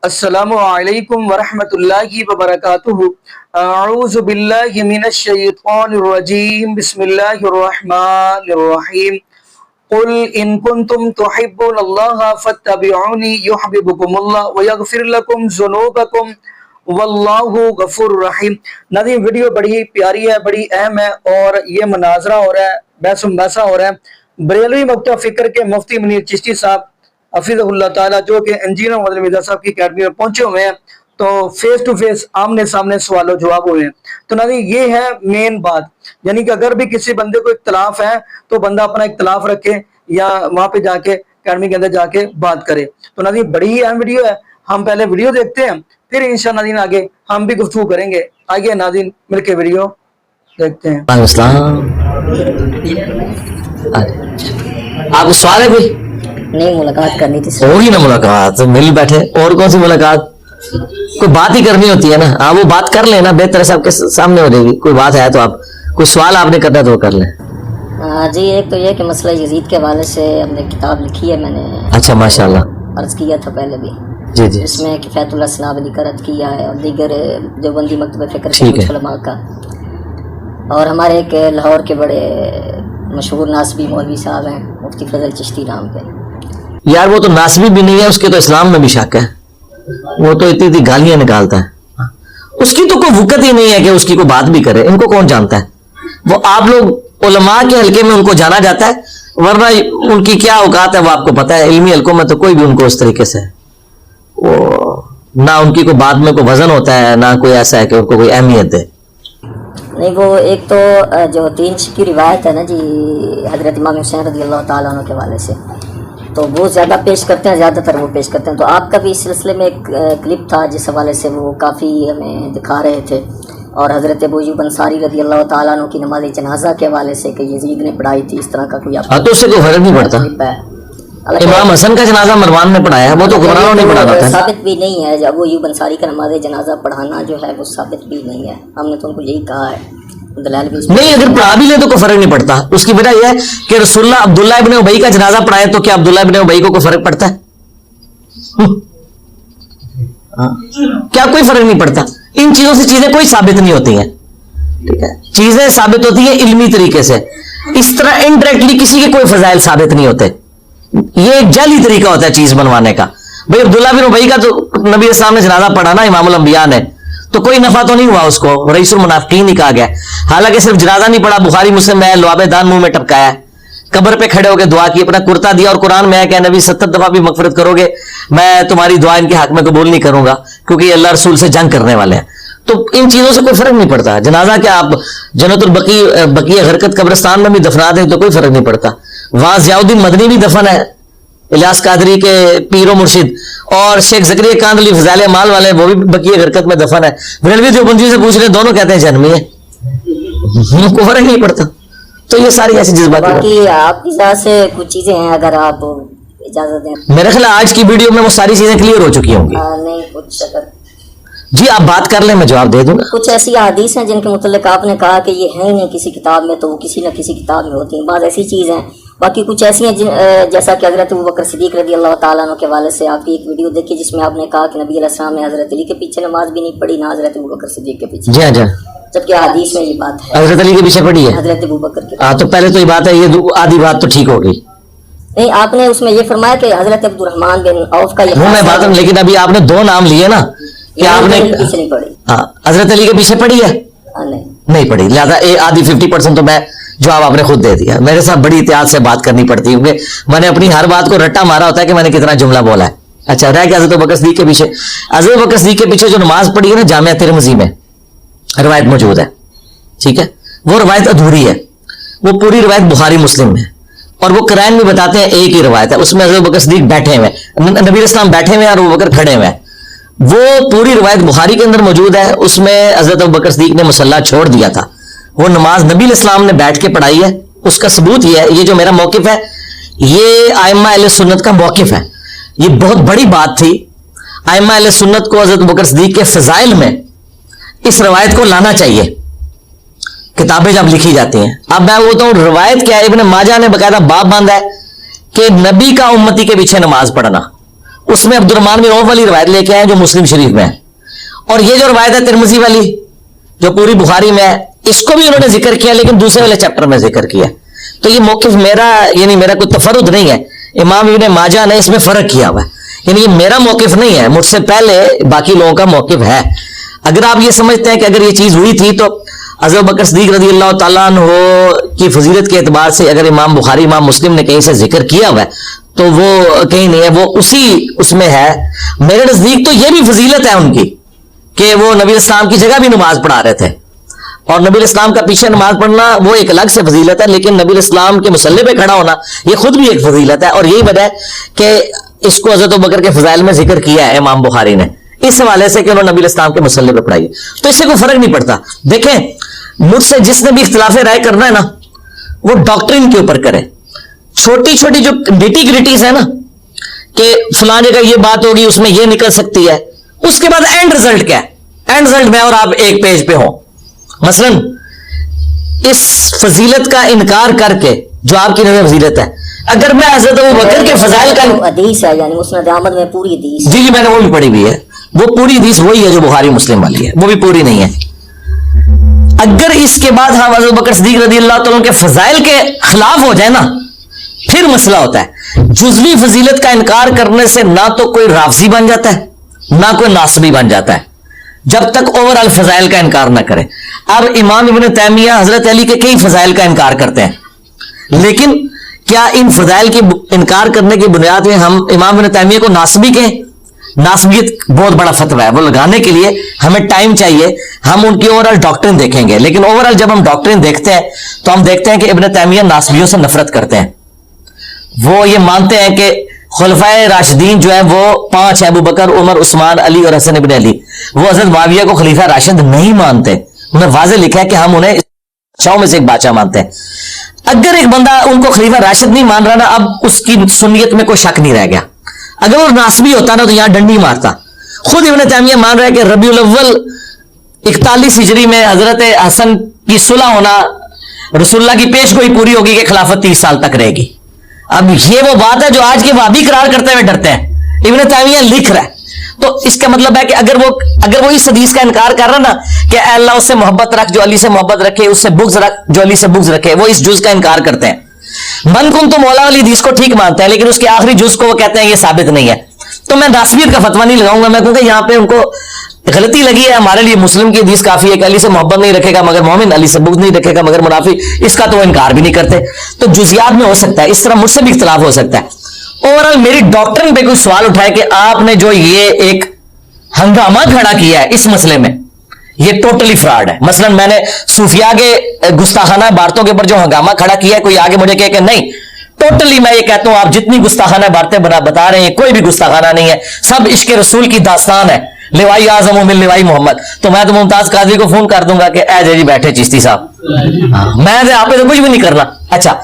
السلام علیکم ورحمۃ اللہ وبرکاتہ۔ اعوذ باللہ من الشیطان الرجیم، بسم اللہ الرحمن الرحیم۔ قل ان کنتم تحبون اللہ فاتبعونی یحببکم اللہ ویغفر لکم ذنوبکم واللہ غفور رحیم۔ ناظرین، ویڈیو بڑی پیاری ہے، بڑی اہم ہے، اور یہ مناظرہ ہو رہا ہے، بحث و مباحثہ ہو رہا ہے بریلوی مکتبہ فکر کے مفتی منیر چشتی صاحب حفظہ اللہ تعالیٰ، جو کہ انجینئر محمد مرزا صاحب کی اکیڈمی میں پہنچے ہوئے ہیں، تو فیس ٹو فیس آمنے سامنے سوال و جواب ہوئے ہیں۔ تو ناظرین، یہ ہے مین بات، یعنی کہ اگر بھی کسی بندے کو اختلاف ہے تو بندہ اپنا اختلاف رکھے یا وہاں پہ جا کے اکیڈمی کے اندر جا کے بات کرے۔ تو ناظرین، بڑی ہی اہم ویڈیو ہے، ہم پہلے ویڈیو دیکھتے ہیں، پھر انشاءاللہ ناظرین آگے ہم بھی گفتگو کریں گے۔ آئیے ناظرین مل کے ویڈیو دیکھتے ہیں۔ آپ کو سوال ہے کوئی؟ نہیں، ملاقات کرنی تھی۔ ہوگی نا ملاقات، مل بیٹھے، اور کون سی ملاقات؟ کوئی بات ہی کرنی ہوتی ہے نا، آپ وہ بات کر لیں نا، بہتر سے آپ کے سامنے ہو جائے گی۔ کوئی بات ہے تو آپ کوئی سوال آپ نے کرنا تو وہ کر لیں۔ جی، ایک تو یہ کہ مسئلہ یزید کے حوالے سے ہم نے کتاب لکھی ہے، میں نے اچھا، ماشاءاللہ، عرض کیا تھا پہلے بھی، جی جی، اس میں کفایت اللہ سنابلی کا رد کیا ہے اور دیگر دیوبندی مکتبہ فکر کے کچھ علماء کا، اور ہمارے ایک لاہور کے بڑے مشہور ناسبی مولوی صاحب ہیں مفتی فضل چشتی نام کے۔ یار وہ تو ناسبی بھی نہیں ہے، اس کے تو اسلام میں بھی شک ہے، وہ تو اتنی گالیاں نکالتا ہے، اس کی تو کوئی وقت ہی نہیں ہے کہ اس کی کوئی بات بھی کرے۔ ان کو کون جانتا ہے؟ وہ آپ لوگ علماء کے حلقے میں ان کو جانا جاتا ہے، ورنہ ان کی کیا اوقات ہے وہ آپ کو پتا ہے۔ علمی حلقوں میں تو کوئی بھی ان کو اس طریقے سے وہ نہ ان کی کوئی بات میں کوئی وزن ہوتا ہے، نہ کوئی ایسا ہے کہ ان کو کوئی اہمیت ہے۔ نہیں، وہ ایک تو جو 3 کی روایت ہے نا جی، حضرت امام حسین رضی اللہ تعالیٰ عنہ کے حوالے سے، تو وہ زیادہ پیش کرتے ہیں، زیادہ تر وہ پیش کرتے ہیں۔ تو آپ کا بھی اس سلسلے میں ایک کلپ تھا جس حوالے سے وہ کافی ہمیں دکھا رہے تھے، اور حضرت ابو ایوب انصاری رضی اللہ تعالیٰ عنہ کی نماز جنازہ کے حوالے سے کہ یزید نے پڑھائی تھی، اس طرح کا کوئی آپ تو اس سے کوئی فرق نہیں پڑتا۔ امام حسن کا جنازہ مروان نے پڑھایا ہے، وہ تو قرآن نے پڑھا تھا۔ ثابت بھی نہیں ہے ابو ایوب انصاری کا نماز جنازہ پڑھانا جو ہے وہ ثابت بھی نہیں ہے، ہم نے تو ان کو یہی کہا ہے، دلائل بھی نہیں، اگر پڑھا بھی لے تو کوئی فرق نہیں پڑتا۔ اس کی وجہ یہ ہے کہ رسول اللہ عبداللہ ابن ابی کا جنازہ پڑھائے، تو کیا عبداللہ ابن ابی کو کوئی فرق پڑتا ہے؟ کیا کوئی فرق نہیں پڑتا؟ ان چیزوں سے چیزیں کوئی ثابت نہیں ہوتی ہیں، ٹھیک ہے؟ چیزیں ثابت ہوتی ہیں علمی طریقے سے، اس طرح انڈائریکٹلی کسی کے کوئی فضائل ثابت نہیں ہوتے۔ یہ ایک جعلی طریقہ ہوتا ہے چیز بنوانے کا۔ بھائی عبداللہ بن ابی کا تو نبی اسلام نے جنازہ پڑھا نا، امام الانبیاء نے، تو کوئی نفع تو نہیں ہوا اس کو، رئیس المنافقین ہی کہا گیا۔ حالانکہ صرف جنازہ نہیں پڑھا، بخاری مسلم میں لعاب دان منہ میں ٹپکایا ہے، قبر پہ کھڑے ہو کے دعا کی، اپنا کرتا دیا، اور قرآن میں ہے کہ نبی 70 دفعہ بھی مغفرت کرو گے میں تمہاری دعا ان کے حق میں قبول نہیں کروں گا، کیونکہ یہ اللہ رسول سے جنگ کرنے والے ہیں۔ تو ان چیزوں سے کوئی فرق نہیں پڑتا۔ جنازہ کیا آپ جنت البقیع غرقت قبرستان میں بھی دفنا دیں تو کوئی فرق نہیں پڑتا۔ وہاں ضیاء الدین مدنی بھی دفن ہے، الیاس قادری کے پیر و مرشد، اور شیخ زکریا کاندلی فضائل اعمال والے وہ بھی بقیع غرقت میں دفن ہے۔ بریلوی دیوبندی سے پوچھ رہے، دونوں کہتے ہیں جہنمی ہے، کوئی فرق نہیں پڑتا۔ تو یہ ساری ایسی جذبات، باقی آپ کی ذات سے کچھ چیزیں ہیں، اگر آپ اجازت دیں۔ میرے خیال آج کی ویڈیو میں وہ ساری چیزیں کلیئر ہو چکی ہوں گی۔ نہیں، کچھ اگر جی آپ بات کر لیں، میں جواب دے دوں گا۔ کچھ ایسی احادیث ہیں جن کے متعلق آپ نے کہا کہ یہ ہیں نہیں کسی کتاب میں، تو وہ کسی نہ کسی کتاب میں ہوتی ہیں، بعض ایسی چیز ہیں۔ باقی کچھ ایسی ہیں جیسا کہ حضرت ابوبکر صدیق رضی اللہ تعالیٰ عنہ کے حوالے سے آپ کی ایک ویڈیو دیکھی جس میں آپ نے کہا کہ نبی علیہ السلام نے حضرت علی کے پیچھے نماز بھی نہیں پڑھی، نہ حضرت ابوبکر صدیق کے پیچھے، جی ہاں جی، جبکہ حدیث میں یہ بات ہے حضرت علی کے پیچھے پڑھی ہے، حضرت ابوبکر کے۔ تو پہلے تو یہ بات ہے، یہ آدھی بات تو ٹھیک ہو گئی۔ نہیں، آپ نے اس میں یہ فرمایا کہ حضرت عبد الرحمن بن عوف کا یہ میں بات، لیکن ابھی آپ نے 2 نام لیے نا کہ آپ نے پیچھے نہیں پڑھی۔ ہاں، حضرت علی کے پیچھے پڑھی ہے؟ نہیں پڑھی، لہٰذا آدھی 50% تو میں جواب آپ نے خود دے دیا۔ میرے ساتھ بڑی احتیاط سے بات کرنی پڑتی ہے، کیونکہ میں نے اپنی ہر بات کو رٹا مارا ہوتا ہے کہ میں نے کتنا جملہ بولا ہے۔ اچھا، رہ گیا حضرت ابوبکر صدیق کے پیچھے۔ حضرت ابوبکر صدیق کے پیچھے جو نماز پڑھی ہے نا، جامعہ ترمذی میں روایت موجود ہے، ٹھیک ہے؟ وہ روایت ادھوری ہے، وہ پوری روایت بخاری مسلم میں، اور وہ قرائن بھی بتاتے ہیں ایک ہی روایت ہے، اس میں حضرت ابوبکر صدیق بیٹھے ہوئے ہیں، نبی علیہ السلام بیٹھے ہوئے ہیں اور ابوبکر کھڑے ہوئے ہیں۔ وہ پوری روایت بخاری کے اندر موجود ہے، اس میں حضرت ابوبکر صدیق نے مصلی چھوڑ دیا تھا، وہ نماز نبی علیہ السلام نے بیٹھ کے پڑھائی ہے۔ اس کا ثبوت یہ ہے، یہ جو میرا موقف ہے یہ ائمہ اہل سنت کا موقف ہے، یہ بہت بڑی بات تھی۔ ائمہ اہل سنت کو حضرت ابوبکر صدیق کے فضائل میں اس روایت کو لانا چاہیے، کتابیں جب لکھی جاتی ہیں۔ اب میں بولتا ہوں روایت کیا ہے، ابن ماجہ نے باقاعدہ باب باندھا ہے کہ نبی کا امتی کے پیچھے نماز پڑھنا، اس میں عبد الرحمن بن عوف والی روایت لے کے آئے جو مسلم شریف میں ہے, اور یہ جو روایت ہے ترمذی والی جو پوری بخاری میں ہے, اس کو بھی انہوں نے ذکر کیا لیکن دوسرے والے چیپٹر میں ذکر کیا. تو یہ موقف میرا یعنی میرا کوئی تفرد نہیں ہے, امام ابن ماجہ نے اس میں فرق کیا ہوا ہے, یعنی یہ میرا موقف نہیں ہے, مجھ سے پہلے باقی لوگوں کا موقف ہے. اگر آپ یہ سمجھتے ہیں کہ اگر یہ چیز ہوئی تھی تو حضرت بکر صدیق رضی اللہ تعالیٰ عنہ کی فضیلت کے اعتبار سے اگر امام بخاری امام مسلم نے کہیں سے ذکر کیا ہوا ہے تو وہ کہیں نہیں ہے, وہ اسی اس میں ہے. میرے نزدیک تو یہ بھی فضیلت ہے ان کی کہ وہ نبی اسلام کی جگہ بھی نماز پڑھا رہے تھے, اور نبی اسلام کا پیچھے نماز پڑھنا وہ ایک الگ سے فضیلت ہے, لیکن نبی اسلام کے مصلی پہ کھڑا ہونا یہ خود بھی ایک فضیلت ہے. اور یہی وجہ ہے کہ اس کو حضرت ابوبکر کے فضائل میں ذکر کیا ہے امام بخاری نے اس حوالے سے کہ انہوں نے نبی اسلام کے مصلی پہ پڑھائی ہے. تو اس سے کوئی فرق نہیں پڑتا. دیکھیں مجھ سے جس نے بھی اختلاف رائے کرنا ہے نا وہ ڈاکٹرین کے اوپر کرے. چھوٹی چھوٹی جو نیٹی گریٹیز ہے نا کہ فلاں جگہ یہ بات ہوگی اس میں یہ نکل سکتی ہے, اس کے بعد اینڈ رزلٹ کیا ہے, اینڈ رزلٹ میں اور آپ ایک پیج پہ ہوں. مثلا اس فضیلت کا انکار کر کے جو آپ کی نظر فضیلت ہے, اگر میں حضرت ابوبکر کے فضائل کا حدیث ہے یعنی مسند احمد میں پوری حدیث, جی میں نے وہ بھی پڑھی ہوئی ہے, وہ پوری حدیث وہی ہے جو بخاری مسلم والی ہے, وہ بھی پوری نہیں ہے. اگر اس کے بعد ہم حضرت ابوبکر صدیق رضی اللہ تعالیٰ کے فضائل کے خلاف ہو جائے نا پھر مسئلہ ہوتا ہے. جزوی فضیلت کا انکار کرنے سے نہ تو کوئی رافضی بن جاتا ہے نہ کوئی ناصبی بن جاتا ہے جب تک اوور آل فضائل کا انکار نہ کرے. اب امام ابن تیمیہ حضرت علی کے کئی فضائل کا انکار کرتے ہیں, لیکن کیا ان فضائل کی انکار کرنے کی بنیاد میں ہم امام ابن تیمیہ کو ناصبی کہیں؟ ناصبیت بہت بڑا فتویٰ ہے, وہ لگانے کے لیے ہمیں ٹائم چاہیے. ہم ان کی اوور آل ڈاکٹرن دیکھیں گے, لیکن اوور آل جب ہم ڈاکٹرن دیکھتے ہیں تو ہم دیکھتے ہیں کہ ابن تیمیہ ناصبیوں سے نفرت کرتے ہیں. وہ یہ مانتے ہیں کہ خلفائے راشدین جو ہیں وہ 5 ابو بکر عمر عثمان علی اور حسن ابن علی, وہ حضرت معاویہ کو خلیفہ راشد نہیں مانتے. انہیں واضح لکھا ہے کہ ہم انہیں بادشاہوں میں سے ایک بادشاہ مانتے ہیں. اگر ایک بندہ ان کو خلیفہ راشد نہیں مان رہا نا, اب اس کی سنیت میں کوئی شک نہیں رہ گیا. اگر وہ ناصبی ہوتا نا تو یہاں ڈنڈی مارتا. خود ابن تیمیہ مان رہا ہے کہ ربیع الاول 41 ہجری میں حضرت حسن کی صلح ہونا, رسول اللہ کی پیش گوئی پوری ہوگی کہ خلافت 30 سال تک رہے گی. اب یہ وہ بات ہے جو آج کے وہابی قرار کرتے ہوئے ڈرتے ہیں. ابن تیمیہ لکھ رہا ہے تو اس کا مطلب ہے کہ اگر وہ اس حدیث کا انکار کر رہا نا کہ اے اللہ اس سے محبت رکھ جو علی سے محبت رکھے, اس سے بغض رکھ جو علی سے بغض رکھے, وہ اس جز کا انکار کرتے ہیں. من کن تو مولا والی حدیث کو ٹھیک مانتے ہیں لیکن اس کے آخری جز کو وہ کہتے ہیں یہ ثابت نہیں ہے. تو میں ناصبیت کا فتویٰ نہیں لگاؤں گا میں, کیونکہ یہاں پہ ان کو غلطی لگی ہے. ہمارے لیے مسلم کی حدیث کافی ہے کہ علی سے محبت نہیں رکھے گا مگر مومن, علی سے بغض نہیں رکھے گا مگر منافق, اس کا تو وہ انکار بھی نہیں کرتے. تو جزیات میں ہو سکتا ہے, اس طرح مجھ سے بھی اختلاف ہو سکتا ہے. اوورآل میری ڈاکٹرن پہ کوئی سوال اٹھائے کہ آپ نے جو یہ ایک ہنگامہ کھڑا کیا ہے اس مسئلے میں, یہ ٹوٹلی فراڈ ہے. مثلا میں نے صوفیاء کے گستاخانہ عبارتوں کے اوپر جو ہنگامہ کھڑا کیا ہے, کوئی آگے مجھے کہے کہ نہیں ٹوٹلی میں یہ کہتا ہوں آپ جتنی گستاخانہ باتیں بتا رہے ہیں کوئی بھی گستاخانہ نہیں ہے, سب عشق رسول کی داستان ہے, لوائی اعظم من لوائی محمد. تو میں تو ممتاز قاضی کو فون کر دوں گا کہ اے جی بیٹھے چشتی صاحب, میں آپ تو کچھ بھی نہیں کرنا. اچھا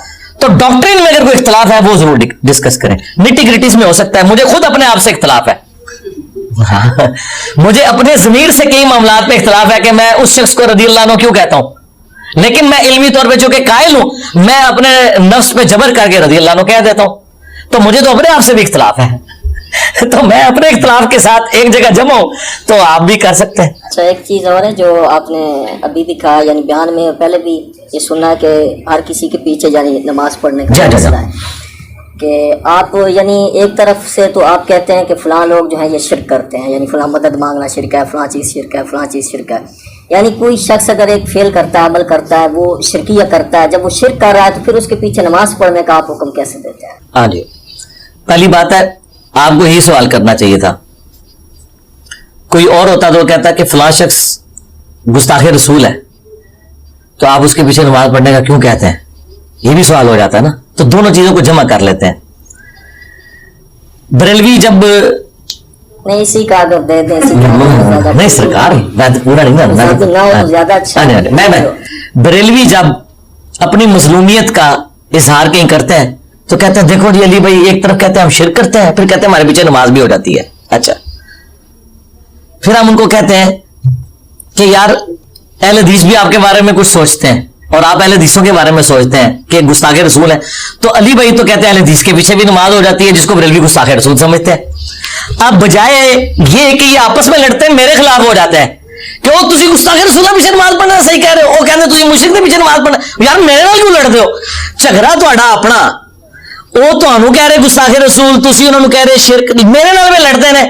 تو ڈاکٹرین میں اگر کوئی اختلاف ہے وہ ضرور ڈسکس کریں. نیٹی گریٹیز میں ہو سکتا ہے, مجھے خود اپنے آپ سے اختلاف ہے, مجھے اپنے ضمیر سے کئی معاملات پہ اختلاف ہے کہ میں اس شخص کو رضی اللہ عنہ کیوں کہتا ہوں, لیکن میں علمی طور پہ چونکہ قائل ہوں میں اپنے نفس پہ جبر کر کے رضی اللہ عنہ کہہ دیتا ہوں. تو مجھے تو اپنے آپ سے بھی اختلاف ہے, تو میں اپنے اختلاف کے ساتھ ایک جگہ جمع ہوں تو آپ بھی کر سکتے ہیں. اچھا ایک چیز اور ہے جو آپ نے ابھی بھی کہا, یعنی بیان میں پہلے بھی یہ سنا ہے کہ ہر کسی کے پیچھے یعنی نماز پڑھنے کا مسئلہ ہے کہ آپ یعنی ایک طرف سے تو آپ کہتے ہیں کہ فلاں لوگ جو ہیں یہ شرک کرتے ہیں, یعنی فلاں مدد مانگنا شرک ہے, فلاں چیز شرک ہے, فلاں چیز شرک ہے. یعنی کوئی شخص اگر ایک فعل کرتا ہے, عمل کرتا ہے, وہ شرکیہ کرتا ہے, جب وہ شرک کر رہا ہے تو پھر اس کے پیچھے نماز پڑھنے کا آپ حکم کیسے دیتے ہیں؟ ہاں جی, پہلی بات ہے آپ کو یہی سوال کرنا چاہیے تھا. کوئی اور ہوتا تو وہ کہتا کہ فلاں شخص گستاخ رسول ہے تو آپ اس کے پیچھے نماز پڑھنے کا کیوں کہتے ہیں, یہ بھی سوال ہو جاتا ہے نا. تو دونوں چیزوں کو جمع کر لیتے ہیں. بریلوی جب نہیں اسی کا اگر دے دیں نہیں سرکار میں پورا نہیں زیادہ اچھا. میں بریلوی جب اپنی مظلومیت کا اظہار کہیں کرتے ہیں تو کہتے ہیں دیکھو جی علی بھائی, ایک طرف کہتے ہیں ہم شرک کرتے ہیں, پھر کہتے ہیں ہمارے پیچھے نماز بھی ہو جاتی ہے. اچھا پھر ہم ان کو کہتے ہیں کہ یار اہل حدیث بھی آپ کے بارے میں کچھ سوچتے ہیں اور آپ اہل حدیثوں کے بارے میں سوچتے ہیں کہ گستاخ رسول ہے, تو علی بھائی تو کہتے ہیں اہل حدیث کے پیچھے بھی نماز ہو جاتی ہے, جس کو بریلوی گستاخ رسول سمجھتے ہیں. اب بجائے یہ کہ یہ آپس میں لڑتے ہیں میرے خلاف ہو جاتا ہے کہ وہ تسی گستاخ رسول کے پیچھے نماز پڑھنا صحیح کہہ رہے ہو, وہ کہتے تسی مشرک کے پیچھے نماز پڑھنا. یار میرے نال کیوں لڑتے ہو؟ جھگڑا تہاڈا اپنا, وہ تمہوں کہہ رہے گستاخ رسول, تسی انہوں کہہ رہے شرک. میرے نال میں لڑتے ہیں,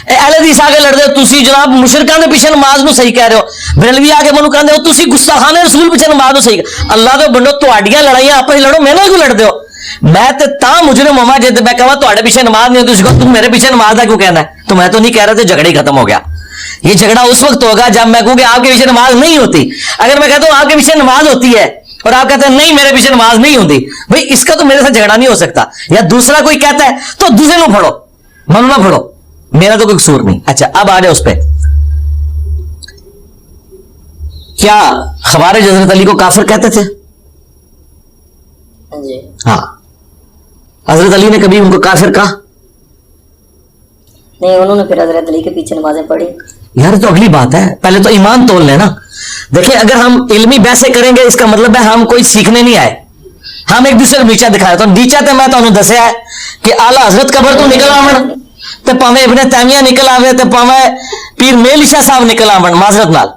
اہل حدیث آ کے لڑتے ہو, تسی جناب مشرکاں دے پیچھے نماز نو صحیح کہہ رہے ہو. بریلوی آ کے منو کہندے ہو تسی گستاخان رسول پیچھے نماز نو صحیح. اللہ دے بندو تہاڈیاں لڑائیاں آپس لڑو, میرے نال کیوں لڑتے ہو؟ میں تے تاں مجرم ہوا جے میں کہاں تہاڈے پیچھے نماز نہیں ہوتی, تم میرے پیچھے نماز دا کیوں کہنا ہے؟ تو میں تو نہیں کہہ رہا تھا, جھگڑا ہی ختم ہو گیا. یہ جھگڑا اس وقت ہوگا جب میں کہوں کہ آپ کے پیچھے نماز نہیں ہوتی. اگر میں کہتا ہوں آپ کے پیچھے نماز ہوتی ہے اور آپ کہتے ہیں نہیں میرے پیچھے نماز نہیں ہوتی, بھائی اس کا تو میرے ساتھ جھگڑا نہیں ہو سکتا. یا دوسرا کوئی کہتا ہے تو دوسرے نو پڑھو, منو نہ پڑھو, میرا تو کوئی قصور نہیں. اچھا اب آ جائے اس پہ, کیا خوارج حضرت علی کو کافر کہتے تھے؟ جی ہاں. حضرت علی نے کبھی ان کو کافر کہا؟ نہیں, انہوں نے پھر حضرت علی کے پیچھے نمازیں پڑھی. یار تو اگلی بات ہے, پہلے تو ایمان تول لیں نا. دیکھیں اگر ہم علمی بحثیں کریں گے اس کا مطلب ہے ہم کوئی سیکھنے نہیں آئے, ہم ایک دوسرے کو نیچا دکھائے. تو نیچا تے میں تمہیں دسیا ہے کہ آلہ حضرت قبر تو نکل آون تے پاویں ابن تیمیہ نکل آوے تے پاویں پیر میل شاہ صاحب نکل آون, معذرت نال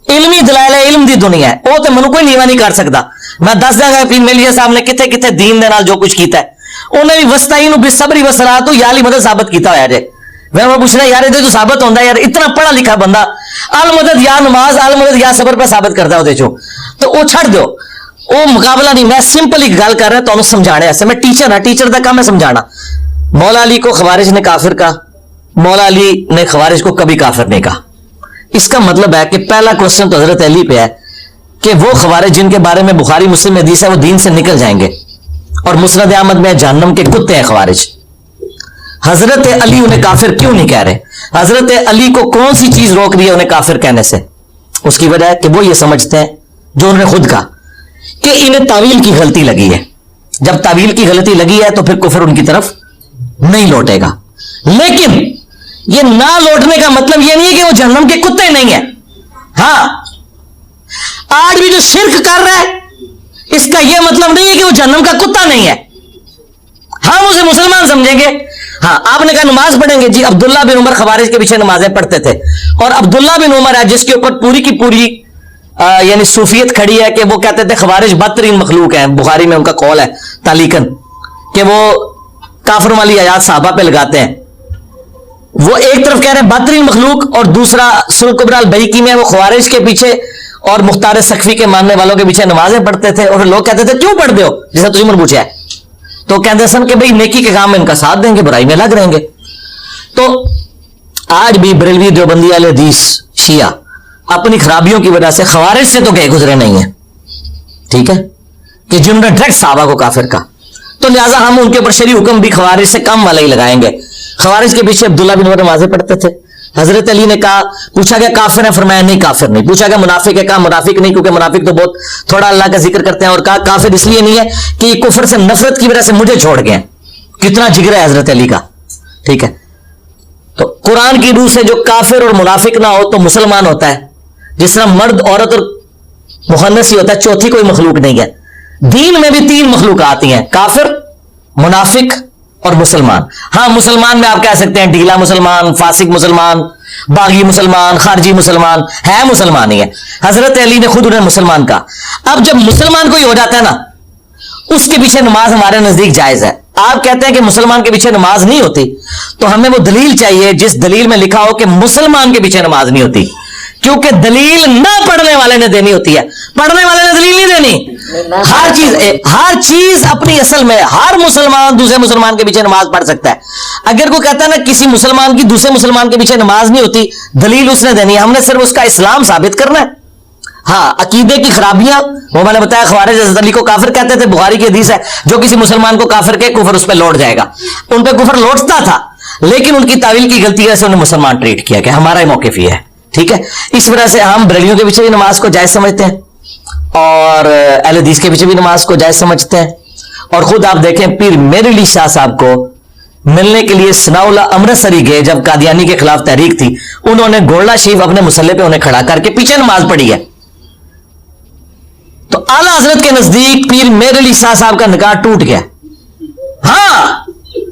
علمی دلائل ہے, علم دی دنیا ہے, وہ تے منو کوئی نیوا نہیں کر سکتا. میں دس داں گا پیر میل شاہ صاحب نے کتنے کتنے دین دے نال جو کچھ کیتا ہے, انہیں بھی وسطین بالصبر والصلاۃ یا علی مدد ثابت کیتا ہوا جے. میں پوچھنا یار یہ تو ثابت ہوتا ہے, یار اتنا پڑھا لکھا بندہ المدد یا نماز المدد یا صبر پہ ثابت کرتا ہے وہ, تو وہ چھڑ دو, وہ مقابلہ نہیں. میں سمپل ایک گل کر رہا ہوں تمہیں سمجھانے ایسے, میں ٹیچر ہاں, ٹیچر کا کام ہے سمجھانا. مولا علی کو خوارج نے کافر کہا, مولا علی نے خوارج کو کبھی کافر نہیں کہا. اس کا مطلب ہے کہ پہلا کوشچن تو حضرت علی پہ ہے کہ وہ خوارج جن کے بارے میں بخاری مسلم حدیث ہے وہ دین سے نکل جائیں گے, اور مسند احمد میں جہنم کے کتے ہیں خوارج. حضرت علی انہیں کافر کیوں نہیں کہہ رہے؟ حضرت علی کو کون سی چیز روک رہی ہے انہیں کافر کہنے سے؟ اس کی وجہ ہے کہ وہ یہ سمجھتے ہیں جو انہوں نے خود کہا کہ انہیں تعویل کی غلطی لگی ہے. جب تعویل کی غلطی لگی ہے تو پھر کفر ان کی طرف نہیں لوٹے گا. لیکن یہ نہ لوٹنے کا مطلب یہ نہیں ہے کہ وہ جہنم کے کتے نہیں ہیں. ہاں آج بھی جو شرک کر رہا ہے اس کا یہ مطلب نہیں ہے کہ وہ جہنم کا کتا نہیں ہے. ہم اسے مسلمان سمجھیں گے. ہاں آپ نے کہا نماز پڑھیں گے, جی عبداللہ بن عمر خوارج کے پیچھے نمازیں پڑھتے تھے, اور عبداللہ بن عمر ہے جس کے اوپر پوری کی پوری یعنی صوفیت کھڑی ہے کہ وہ کہتے تھے خوارج بدترین مخلوق ہیں. بخاری میں ان کا قول ہے تعلیقاً کہ وہ کافر والی آیات صحابہ پہ لگاتے ہیں. وہ ایک طرف کہہ رہے ہیں بدترین مخلوق, اور دوسرا سنن کبری البیہقی میں وہ خوارج کے پیچھے اور مختار سقفی کے ماننے والوں کے پیچھے نمازیں پڑھتے تھے. اور لوگ کہتے تھے کیوں پڑھتے ہو, جیسا تجھے من پوچھا ہے, تو کہتے سن کہ بھئی نیکی کے کام میں ان کا ساتھ دیں گے, برائی میں لگ رہیں گے. تو آج بھی بریلوی دیوبندی اہل حدیث شیعہ اپنی خرابیوں کی وجہ سے خوارج سے تو گئے گزرے نہیں ہیں, ٹھیک ہے, کہ جنہوں نے ڈائریکٹ صحابہ کو کافر کہا. تو لہٰذا ہم ان کے اوپر شرعی حکم بھی خوارج سے کم والا ہی لگائیں گے. خوارج کے پیچھے عبداللہ بن عمر نمازیں پڑھتے تھے. حضرت علی نے کہا, پوچھا گیا کافر ہے, فرمایا نہیں کافر نہیں. پوچھا گیا منافق ہے, کہا منافق نہیں, کیونکہ منافق تو بہت تھوڑا اللہ کا ذکر کرتے ہیں. اور کہا کافر اس لیے نہیں ہے کہ یہ کفر سے نفرت کی وجہ سے مجھے چھوڑ گئے. کتنا جگر ہے حضرت علی کا, ٹھیک ہے. تو قرآن کی روح سے جو کافر اور منافق نہ ہو تو مسلمان ہوتا ہے, جس طرح مرد عورت اور مخنث ہی ہوتا ہے, چوتھی کوئی مخلوق نہیں ہے. دین میں بھی 3 مخلوقات آتی ہیں, کافر, منافق اور مسلمان. ہاں مسلمان میں آپ کہہ سکتے ہیں ڈھیلا مسلمان, فاسق مسلمان, باغی مسلمان, خارجی مسلمان, ہے مسلمان ہی ہے. حضرت علی نے خود انہیں مسلمان کہا. اب جب مسلمان کوئی ہو جاتا ہے نا, اس کے پیچھے نماز ہمارے نزدیک جائز ہے. آپ کہتے ہیں کہ مسلمان کے پیچھے نماز نہیں ہوتی, تو ہمیں وہ دلیل چاہیے جس دلیل میں لکھا ہو کہ مسلمان کے پیچھے نماز نہیں ہوتی, کیونکہ دلیل نہ پڑھنے والے نے دینی ہوتی ہے, پڑھنے والے نے دلیل نہیں دینی. ہر چیز اپنی اصل میں ہر مسلمان دوسرے مسلمان کے پیچھے نماز پڑھ سکتا ہے. اگر کوئی کہتا ہے نا کسی مسلمان کی دوسرے مسلمان کے پیچھے نماز نہیں ہوتی, دلیل اس نے دینی ہے, ہم نے صرف اس کا اسلام ثابت کرنا ہے. ہاں عقیدے کی خرابیاں, وہ میں نے بتایا خوارج حضرت علی کو کافر کہتے تھے, بخاری کی حدیث ہے جو کسی مسلمان کو کافر کہے کفر اس پہ لوٹ جائے گا. ان پہ کفر لوٹتا تھا, لیکن ان کی تعویل کی غلطی سے انہیں مسلمان ٹریٹ کیا کہ ہمارا ہی موقف یہ ہے, ٹھیک ہے. اس وجہ سے ہم بریلیوں کے پیچھے بھی نماز کو جائز سمجھتے ہیں, اور اہل حدیث کے پیچھے بھی نماز کو جائز سمجھتے ہیں. اور خود آپ دیکھیں پیر میر علی شاہ صاحب کو ملنے کے لیے ثناء اللہ امرتسری گئے جب قادیانی کے خلاف تحریک تھی, انہوں نے گولڈا شریف اپنے مصلے پہ انہیں کھڑا کر کے پیچھے نماز پڑھی ہے. تو اعلیٰ حضرت کے نزدیک پیر میر علی شاہ صاحب کا نکاح ٹوٹ گیا. ہاں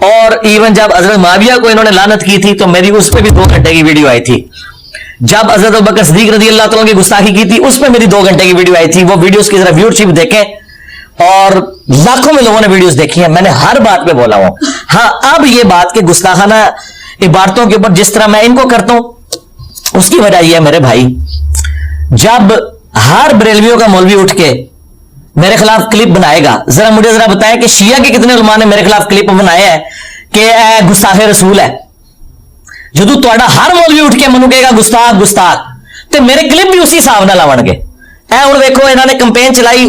اور ایون جب حضرت معاویہ کو انہوں نے لعنت کی تھی تو میری اس پہ بھی 2 گھنٹے کی ویڈیو آئی تھی. جب حضرت ابوبکر صدیق رضی اللہ تعالیٰ کی گستاخی کی تھی اس پہ میری 2 گھنٹے کی ویڈیو آئی تھی. وہ ویڈیوز کی ذرا ویورشپ دیکھیں, اور لاکھوں میں لوگوں نے ویڈیوز دیکھی ہیں. میں نے ہر بات پہ بولا ہوں. ہاں اب یہ بات کہ گستاخانہ عبارتوں کے اوپر جس طرح میں ان کو کرتا ہوں اس کی وجہ یہ ہے میرے بھائی, جب ہر بریلویوں کا مولوی اٹھ کے میرے خلاف کلپ بنائے گا, ذرا مجھے ذرا بتائیں کہ شیعہ کے کتنے علماء نے میرے خلاف کلپ بنائے ہیں کہ اے گستاخ رسول ہے. جدو تہاڈا ہر مولوی اٹھ کے منو کہے گا گستاخ گستاخ, تے میرے کلپ بھی اسی حساب نال آون گے. اے ہن دیکھو انہوں نے کمپین چلائی,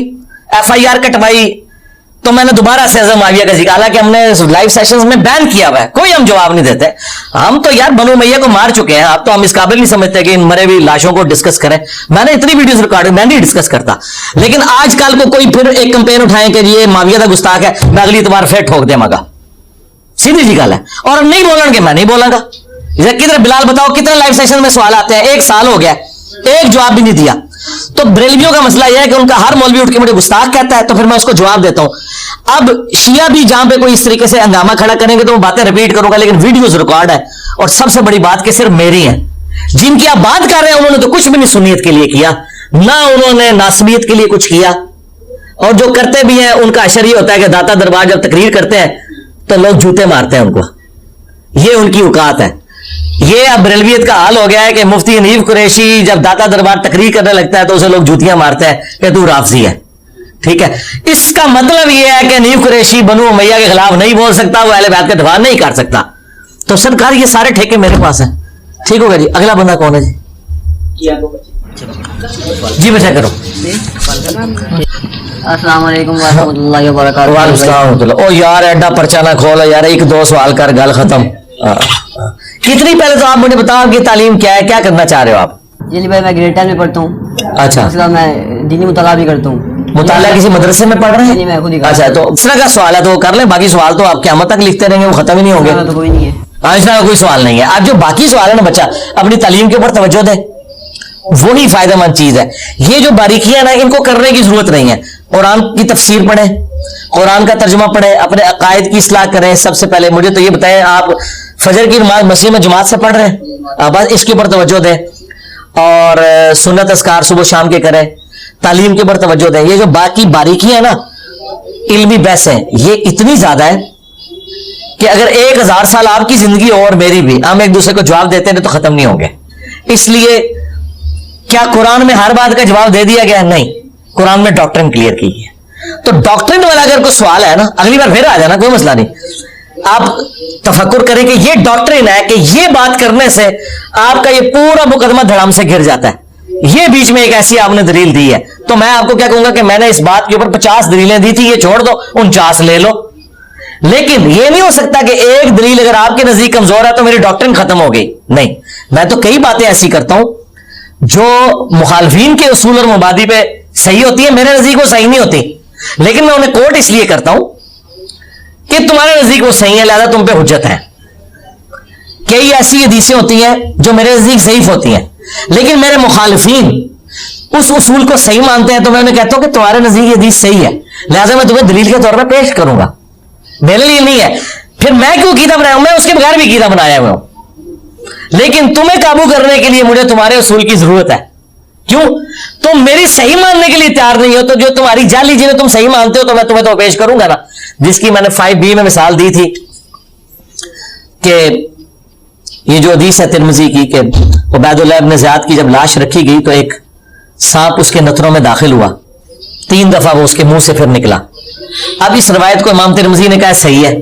FIR کٹوائی, تو میں نے دوبارہ سے حضرت معاویہ کا ذکر, حالانکہ ہم نے لائیو سیشنز میں بین کیا ہوا ہے, کوئی ہم جواب نہیں دیتے. ہم تو یار بنو امیہ کو مار چکے ہیں, اب تو ہم اس قابل نہیں سمجھتے کہ ان مرے ہوئی لاشوں کو ڈسکس کریں. میں نے اتنی ویڈیوز ریکارڈ, میں نہیں ڈسکس کرتا. لیکن آج کل کو کوئی پھر ایک کمپین اٹھائیں کہ یہ معاویہ کا گستاخ ہے, میں اگلی اتوار پھر ٹھوک دے مگا. سیدھی سی گل ہے. اور ہم نہیں بولیں گے, میں نہیں بولاں گا. کدھر بلال بتاؤ کتنے لائیو سیشن میں سوال آتے ہیں, 1 سال ہو گیا ایک جواب بھی نہیں دیا. تو بریلویوں کا مسئلہ یہ ہے کہ ان کا ہر مولوی اٹھ کے مجھے گستاخ کہتا ہے, تو پھر میں اس کو جواب دیتا ہوں. اب شیعہ بھی جہاں پہ کوئی اس طریقے سے ہنگامہ کھڑا کریں گے تو وہ باتیں ریپیٹ کروں گا, لیکن ویڈیوز ریکارڈ ہے. اور سب سے بڑی بات کہ صرف میری ہیں. جن کی آپ بات کر رہے ہیں انہوں نے تو کچھ بھی نہیں سنیت کے لیے کیا, نہ انہوں نے ناصبیت کے لیے کچھ کیا. اور جو کرتے بھی ہیں ان کا اشر یہ ہوتا ہے کہ داتا دربار جب تقریر کرتے ہیں تو لوگ جوتے مارتے ہیں ان کو, یہ ان کی اوقات ہے. یہ اب بریلویت کا حال ہو گیا ہے کہ مفتی حنیف قریشی جب داتا دربار تقریر کرنے لگتا ہے تو اسے لوگ جوتیاں مارتے ہیں کہ تو رافضی ہے. ٹھیک ہے, اس کا مطلب یہ ہے کہ حنیف قریشی بنو امیہ کے خلاف نہیں بول سکتا, وہ اہل بیت کا دفاع نہیں کر سکتا. تو سرکار یہ سارے ٹھیکے میرے پاس ہیں. ٹھیک ہوگا جی, اگلا بندہ کون ہے جی؟ جی بچا کرو. السلام علیکم ورحمۃ اللہ وبرکاتہ. وعلیکم السلام ورحمۃ اللہ. او یار ایڈا پرچہ نہ کھول یار, 1-2 سوال کر گل ختم. کتنی پہلے تو آپ مجھے بتاؤ آپ کی تعلیم کیا ہے, کیا کرنا چاہ رہے ہو آپ؟ جی بھائی میں گریڈ 10 میں پڑھتا ہوں. اچھا, اس کے بعد میں دینی مطالعہ بھی کرتا ہوں. مطالعہ کسی مدرسے میں پڑھ رہے ہیں؟ نہیں میں خود ہی. اچھا, تو اس طرح کا سوال ہے تو وہ کر لیں, باقی سوال تو آپ قیامت تک لکھتے رہیں گے, وہ ختم ہی نہیں ہوں گے. تو کوئی نہیں ہے, اس طرح کا کوئی سوال نہیں ہے. اب جو باقی سوال ہے نا بچہ اپنی تعلیم کے اوپر توجہ دے, وہی فائدہ مند چیز ہے. یہ جو باریکیاں نا ان کو کرنے کی ضرورت نہیں ہے. قرآن کی تفسیر پڑھیں, قرآن کا ترجمہ پڑھیں, اپنے عقائد کی اصلاح کریں. سب سے پہلے مجھے تو یہ بتائیں, آپ فجر کی نماز مسجد میں جماعت سے پڑھ رہے ہیں؟ بس اس کے اوپر توجہ دیں. اور سنت اذکار صبح شام کے کریں, تعلیم کے اوپر توجہ دیں. یہ جو باقی باریکیاں ہیں نا, علمی بحث ہیں, یہ اتنی زیادہ ہے کہ اگر 1000 سال آپ کی زندگی اور میری بھی, ہم ایک دوسرے کو جواب دیتے ہیں تو ختم نہیں ہوں گے. اس لیے کیا قرآن میں ہر بات کا جواب دے دیا گیا؟ نہیں, قرآن میں ڈاکٹرن کلیئر کی ہے. تو ڈاکٹرن والا اگر کوئی سوال ہے نا, اگلی بار پھر آ جانا, کوئی مسئلہ نہیں. آپ تفکر کریں کہ یہ ڈاکٹرن ہے کہ یہ بات کرنے سے آپ کا یہ پورا مقدمہ دھڑام سے گر جاتا ہے. یہ بیچ میں ایک ایسی آپ نے دلیل دی ہے, تو میں آپ کو کیا کہوں گا کہ میں نے اس بات کے اوپر 50 دلیلیں دی تھی, یہ چھوڑ دو, 49 لے لو. لیکن یہ نہیں ہو سکتا کہ ایک دلیل اگر آپ کے نزدیک کمزور ہے تو میری ڈاکٹرن ختم ہو گئی. نہیں, میں تو کئی باتیں ایسی کرتا ہوں جو مخالفین کے اصول اور مبادی پہ صحیح ہوتی ہے, میرے نزدیک وہ صحیح نہیں ہوتی, لیکن میں انہیں کوٹ اس لیے کرتا ہوں کہ تمہارے نزدیک وہ صحیح ہے, لہذا تم پہ حجت ہے. کئی ایسی حدیثیں ہوتی ہیں جو میرے نزدیک ضعیف ہوتی ہیں, لیکن میرے مخالفین اس اصول کو صحیح مانتے ہیں, تو میں انہیں کہتا ہوں کہ تمہارے نزدیک یہ حدیث صحیح ہے, لہذا میں تمہیں دلیل کے طور پر پیش کروں گا. میرے لیے نہیں ہے. پھر میں کیوں قیدہ بنایا ہوں؟ میں اس کے بغیر بھی قیدہ بنایا ہوا ہوں, لیکن تمہیں قابو کرنے کے لیے مجھے تمہارے اصول کی ضرورت ہے. کیوں؟ تم میری صحیح ماننے کے لیے تیار نہیں ہو, تو جو تمہاری جعلی جنہیں تم صحیح مانتے ہو تو میں تمہیں تو پیش کروں گا نا. جس کی میں نے 5B میں مثال دی تھی کہ یہ جو حدیث ہے ترمذی کی کہ عبید اللہ ابن زیاد کی جب لاش رکھی گئی تو ایک سانپ اس کے نتنوں میں داخل ہوا, 3 دفعہ وہ اس کے منہ سے پھر نکلا. اب اس روایت کو امام ترمذی نے کہا صحیح ہے,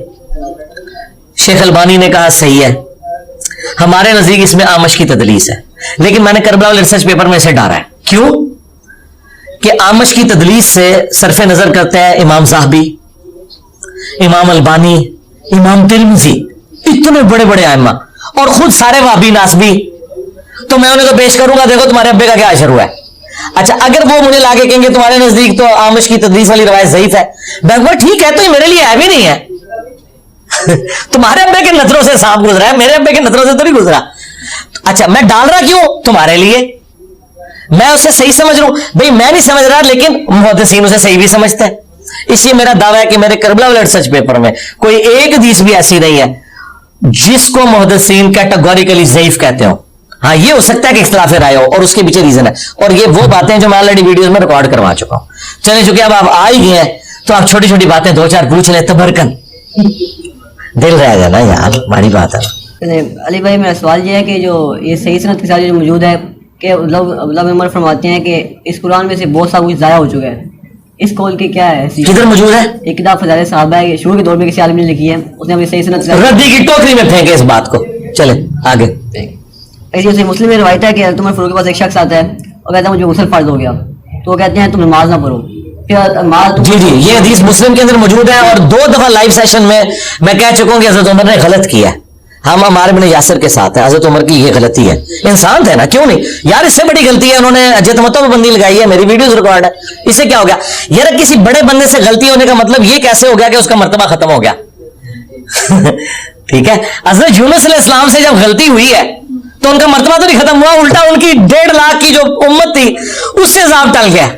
شیخ البانی نے کہا صحیح ہے, ہمارے نزدیک اس میں آمش کی تدلیس ہے. لیکن میں نے کربلا والے ریسرچ پیپر میں اسے ڈالا ہے. کیوں؟ کہ آمش کی تدلیس سے صرف نظر کرتے ہیں امام زاہبی, امام البانی, امام ترمذی, اتنے بڑے بڑے ائمہ, اور خود سارے وہابی ناسبی. تو میں انہیں تو پیش کروں گا, دیکھو تمہارے ابے کا کیا اشر ہوا ہے. اچھا, اگر وہ مجھے لا کے کہیں گے تمہارے نزدیک تو آمش کی تدلیس والی روایت ضعیف ہے, میں ٹھیک ہے, تو یہ میرے لیے ہے بھی نہیں ہے. تمہارے ابے کے نظروں سے سانپ گزرا ہے, میرے ابے کے نظروں سے تو نہیں گزرا. اچھا, میں ڈال رہا کیوں؟ تمہارے لیے. میں اسے صحیح سمجھ رہا ہوں بھائی, میں نہیں سمجھ رہا, لیکن محدثین اسے صحیح بھی سمجھتے ہیں. اس لیے میرا دعویٰ ہے کہ میرے کربلا والے ریسرچ پیپر میں کوئی ایک حدیث بھی ایسی نہیں ہے جس کو محدثین کیٹیگوریکلی ضعیف کہتے ہو. ہاں یہ ہو سکتا ہے کہ اختلاف رائے ہو اور اس کے پیچھے ریزن ہے, اور یہ وہ باتیں جو میں آلریڈی ویڈیوز میں ریکارڈ کروا چکا ہوں. چلیں چونکہ اب آپ آ ہی گئے ہیں تو آپ چھوٹی چھوٹی باتیں دو چار پوچھ لیں تبرکن, دل رہ جائے نا یار, ہماری بات ہے. علی بھائی میرا سوال یہ ہے کہ جو یہ صحیح سنت کے ساتھ جو موجود ہے کہ عبداللہ بن عمر فرماتے ہیں کہ اس قرآن میں سے بہت سا کچھ ضائع ہو چکا ہے, اس قول کی کیا ہے؟ کدھر موجود ہے؟ ایک کتاب فضائل صحابہ ہے, شروع کے دور میں کسی عالم نے لکھی ہے, اس نے اپنی صحیح سنت ردی کی ٹوکری میں پھینکے اس بات کو. چلے آگے. ایسی سے مسلم میں روایت ہے کہ حضرت عمر فاروق کے پاس ایک شخص آتا ہے اور کہتا ہے مجھے غسل فرض ہو گیا, تو وہ کہتے ہیں تم نماز نہ پڑھو. جی جی یہ حدیث مسلم کے اندر موجود ہے, اور 2 دفعہ لائیو سیشن میں کہہ چکا ہوں کہ حضرت عمر نے غلط کیا ہے. ہم عمار بن یاسر کے ساتھ ہیں, حضرت عمر کی یہ غلطی ہے. انسان تھے نا, کیوں نہیں یار, اس سے بڑی غلطی ہے انہوں نے اجت متوں میں بندی لگائی ہے, میری ویڈیوز ریکارڈ ہے. اس سے کیا ہو گیا یار, کسی بڑے بندے سے غلطی ہونے کا مطلب یہ کیسے ہو گیا کہ اس کا مرتبہ ختم ہو گیا؟ ٹھیک ہے, حضرت یونس علیہ السلام سے جب غلطی ہوئی ہے تو ان کا مرتبہ تو نہیں ختم ہوا, الٹا ان کی 1.5 لاکھ کی جو امت تھی اس سے عذاب ٹل گیا.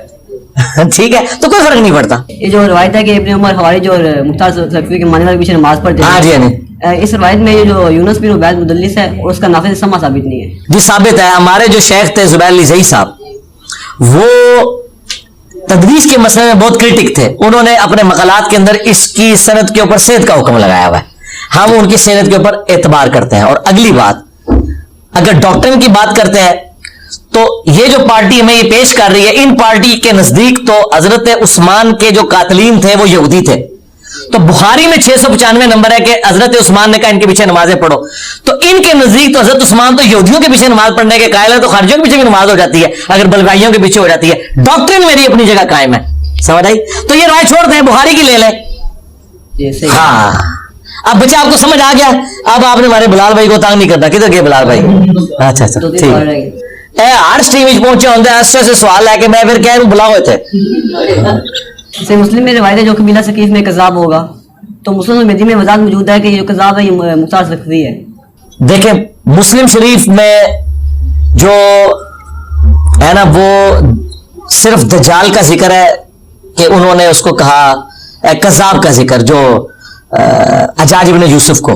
ٹھیک ہے, تو کوئی فرق نہیں پڑتا. یہ جو روایت ہے کہ ابن عمر خوارج اور مختار سقفی کے ماننے والے پیچھے نماز پڑھتے ہیں, ہاں جی اس روایت میں یہ جو یونس بن عبید مدلس ہے اور اس کا نافذ سما ثابت نہیں ہے. جی ثابت ہے. ہمارے جو شیخ تھے زبیر علی زئی صاحب, وہ تدریس کے مسئلے میں بہت کرٹک تھے. انہوں نے اپنے مقالات کے اندر اس کی سند کے اوپر صحت کا حکم لگایا ہوا ہے. ہم ان کی صحت کے اوپر اعتبار کرتے ہیں. اور اگلی بات, اگر ڈاکٹرن کی بات کرتے ہیں تو یہ جو پارٹی ہمیں یہ پیش کر رہی ہے, ان پارٹی کے نزدیک تو حضرت عثمان کے جو قاتلین تھے وہ یہودی تھے. تو بخاری میں 695 نمبر ہے کہ حضرت عثمان نے کہا ان کے پیچھے نمازیں پڑھو. تو ان کے نزدیک تو حضرت عثمان تو یہودیوں کے پیچھے نماز پڑھنے کے قائل ہے, تو خارجیوں کے پیچھے بھی نماز ہو جاتی ہے اگر بلغائیوں کے پیچھے ہو جاتی ہے. ڈاکٹرن میری اپنی جگہ قائم ہے, سمجھ آئی؟ تو یہ رائے چھوڑ دیں, بخاری کی لے لیں. ہاں اب بچہ آپ کو سمجھ آ گیا. اب آپ نے ہمارے بلال بھائی کو تانگ نہیں کرتا. کدھر گئے بلال بھائی؟ اچھا اچھا ٹھیک. ہر سٹریم میں پہنچے ہوتے ہیں سے سوال ہے کہ میں پھر کیا بلا ہوئے تھے. مسلم میں روایت ہے جو قبیلہ ثقیف میں کذاب ہوگا, تو مسلم مہدی میں وضاحت موجود ہے کہ یہ کذاب ہے, یہ مختار ثقفی ہے. دیکھیں مسلم شریف میں جو ہے نا وہ صرف دجال کا ذکر ہے کہ انہوں نے اس کو کہا کذاب کا ذکر, جو حجاج ابن یوسف کو,